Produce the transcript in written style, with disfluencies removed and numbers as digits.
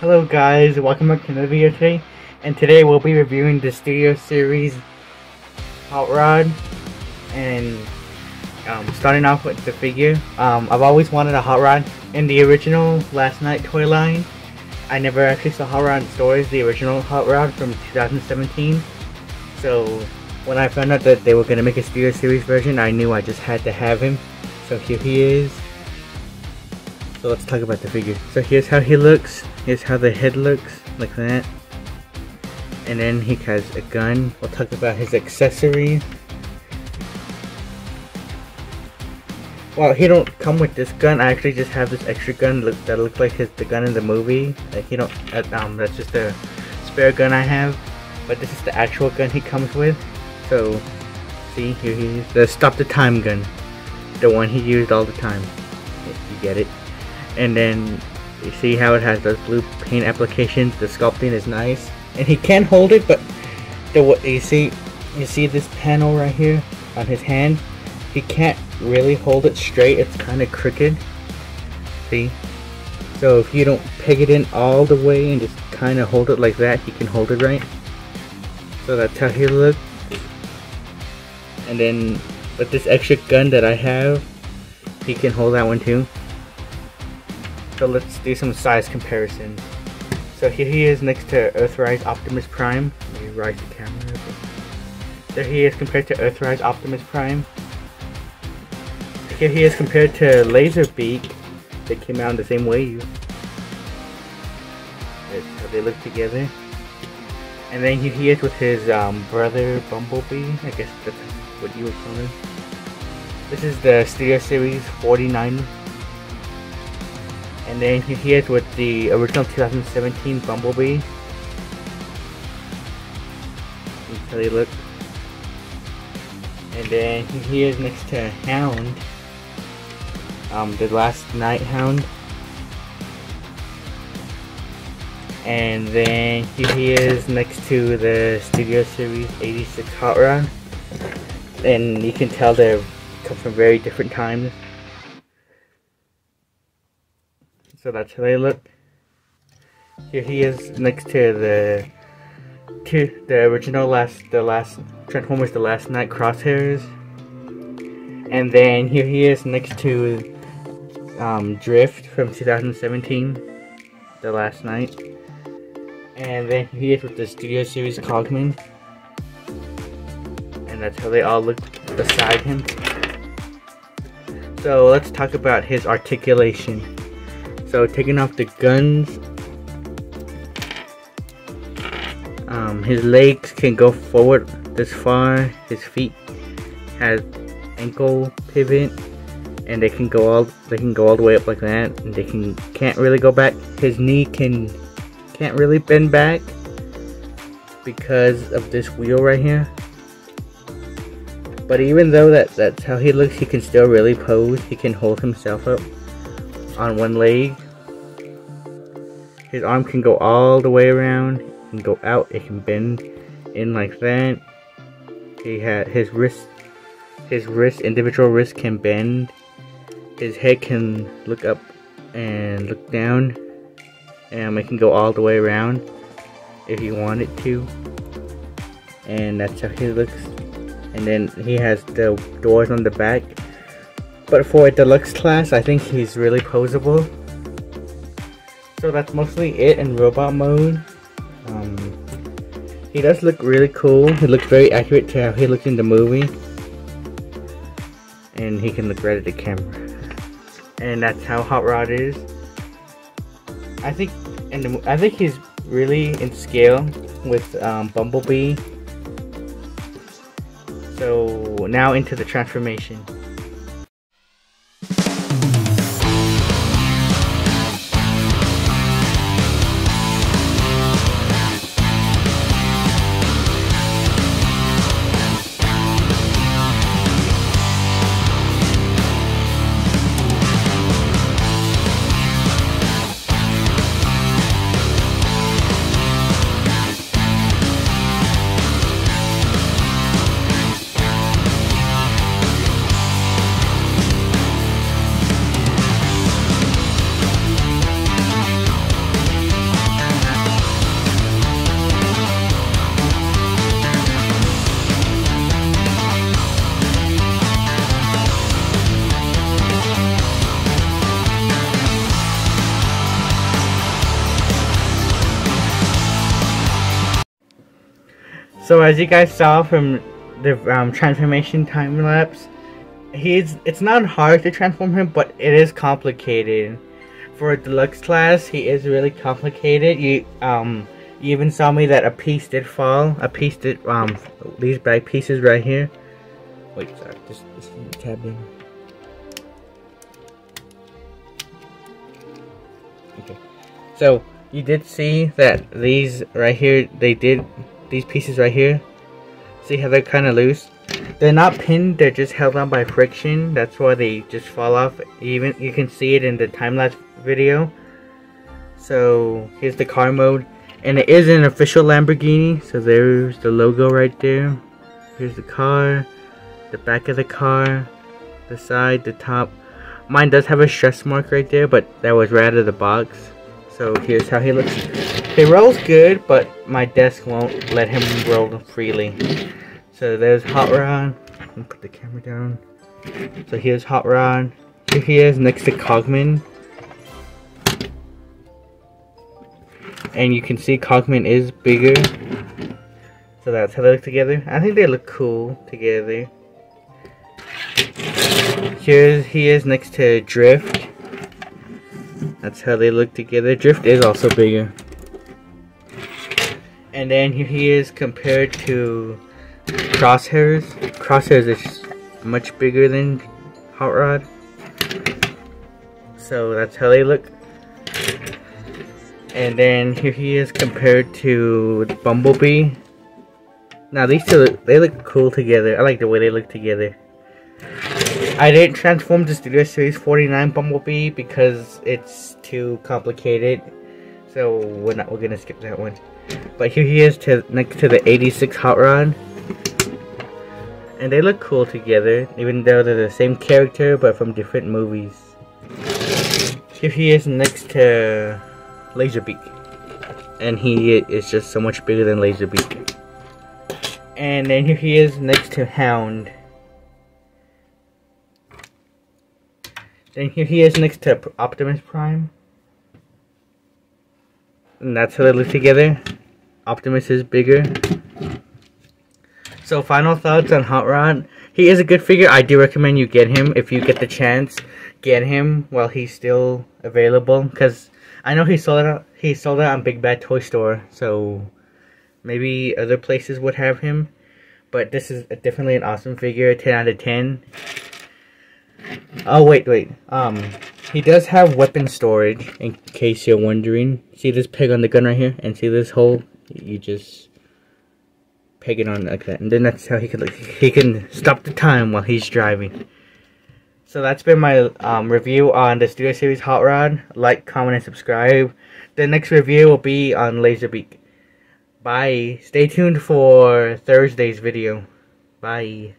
Hello guys, welcome back to another video today. And today we'll be reviewing the Studio Series Hot Rod. And starting off with the figure. I've always wanted a Hot Rod. In the original Last Night toy line, I never actually saw Hot Rod in stores, the original Hot Rod from 2017. So when I found out that they were going to make a Studio Series version, I knew I just had to have him. So here he is. So let's talk about the figure. So here's how he looks. Here's how the head looks, like that. And then he has a gun. We'll talk about his accessories. Well, he don't come with this gun. I actually just have this extra gun that looks like the gun in the movie. Like he don't. That's just a spare gun I have. But this is the actual gun he comes with. So, see, here he is. The stop the time gun, the one he used all the time. You get it. And then you see how it has those blue paint applications. The sculpting is nice, and he can hold it, but you see this panel right here on his hand. He can't really hold it straight. It's kind of crooked. See? So if you don't peg it in all the way and just kind of hold it like that, he can hold it right. So that's how he looks. And then with this extra gun that I have, he can hold that one too. So let's do some size comparisons. So here he is next to Earthrise Optimus Prime. Let me rise the camera a bit. There he is compared to Earthrise Optimus Prime. Here he is compared to Laserbeak. They came out in the same wave. That's how they look together. And then here he is with his brother Bumblebee. I guess that's what you would call him. This is the Studio Series 49. And then here he is with the original 2017 Bumblebee. That's how they look. And then here he is next to Hound. The Last Night Hound. And then here he is next to the Studio Series 86 Hot Rod. And you can tell they come from very different times. So that's how they look. Here he is next to the original the last Transformers The Last Night Crosshairs. And then here he is next to Drift from 2017, The Last Night. And then here he is with the Studio Series Cogman. And that's how they all look beside him. So let's talk about his articulation. So taking off the guns, his legs can go forward this far. His feet has ankle pivot, and they can go all the way up like that. And they can't really go back. His knee can't really bend back because of this wheel right here. But even though that's how he looks, he can still really pose. He can hold himself up on one leg. His arm can go all the way around and go out. It can bend in like that. He had his individual wrist can bend. His head can look up and look down. And it can go all the way around if you want it to. And that's how he looks. And then he has the doors on the back. But for a deluxe class, I think he's really poseable. So that's mostly it in robot mode. He does look really cool. He looks very accurate to how he looked in the movie. And he can look right at the camera. And that's how Hot Rod is. I think he's really in scale with Bumblebee. So now into the transformation. So as you guys saw from the transformation time lapse, it's not hard to transform him, but it is complicated. For a deluxe class, he is really complicated. You even saw me that a piece did fall. A piece did these back pieces right here. Wait, sorry, this tab in. Okay, so you did see that these right here, these pieces right here. See how they're kind of loose? They're not pinned, they're just held on by friction. That's why they just fall off. Even you can see it in the time-lapse video. So here's the car mode, and it is an official Lamborghini. So there's the logo right there. Here's the car, the back of the car, the side, the top. Mine does have a stress mark right there, but that was right out of the box. So here's how he looks. He rolls good, but my desk won't let him roll freely. So there's Hot Rod. Let me put the camera down. So here's Hot Rod. Here he is next to Cogman. And you can see Cogman is bigger. So that's how they look together. I think they look cool together. Here he is next to Drift. That's how they look together. Drift is also bigger. And then here he is compared to Crosshairs. Crosshairs is much bigger than Hot Rod. So that's how they look. And then here he is compared to Bumblebee. Now these two, they look cool together. I like the way they look together. I didn't transform the Studio Series 49 Bumblebee because it's too complicated. So we're gonna skip that one. But here he is next to the 86 Hot Rod. And they look cool together, even though they're the same character but from different movies. Here he is next to Laserbeak. And he is just so much bigger than Laserbeak. And then here he is next to Hound. Then here he is next to Optimus Prime. And that's how they look together. Optimus is bigger. So final thoughts on Hot Rod. He is a good figure. I do recommend you get him if you get the chance. Get him while he's still available, because I know he sold out on Big Bad Toy Store. So maybe other places would have him. But this is definitely an awesome figure. 10 out of 10. Oh wait. He does have weapon storage, in case you're wondering. See this peg on the gun right here, and see this hole? You just peg it on like that, and then that's how he can stop the time while he's driving. So that's been my review on the Studio Series Hot Rod. Like, comment, and subscribe. The next review will be on Laserbeak. Bye. Stay tuned for Thursday's video. Bye.